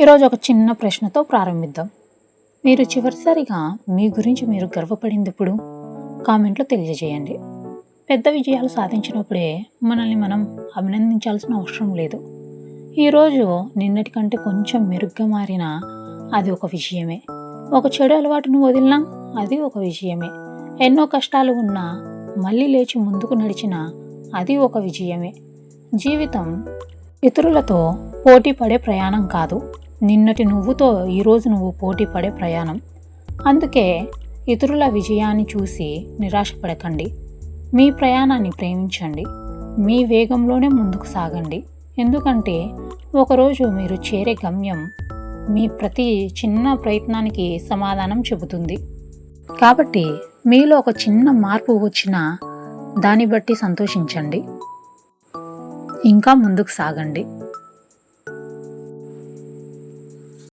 ఈరోజు ఒక చిన్న ప్రశ్నతో ప్రారంభిద్దాం. మీరు చివరిసారిగా మీ గురించి మీరు గర్వపడింది ఎప్పుడు? కామెంట్లో తెలియజేయండి. పెద్ద విజయాలు సాధించినప్పుడే మనల్ని మనం అభినందించాల్సిన అవసరం లేదు. ఈరోజు నిన్నటి కంటే కొంచెం మెరుగ్గా మారినా అది ఒక విజయమే. ఒక చెడు అలవాటును వదిలినా అది ఒక విజయమే. ఎన్నో కష్టాలు ఉన్నా మళ్ళీ లేచి ముందుకు నడిచినా అది ఒక విజయమే. జీవితం ఇతరులతో పోటీ పడే ప్రయాణం కాదు, నిన్నటి నువ్వుతో ఈరోజు నువ్వు పోటీ పడే ప్రయాణం. అందుకే ఇతరుల విజయాన్ని చూసి నిరాశపడకండి. మీ ప్రయాణాన్ని ప్రేమించండి. మీ వేగంలోనే ముందుకు సాగండి. ఎందుకంటే ఒకరోజు మీరు చేరే గమ్యం మీ ప్రతి చిన్న ప్రయత్నానికి సమాధానం చెబుతుంది. కాబట్టి మీలో ఒక చిన్న మార్పు వచ్చినా దాన్ని బట్టి సంతోషించండి. ఇంకా ముందుకు సాగండి.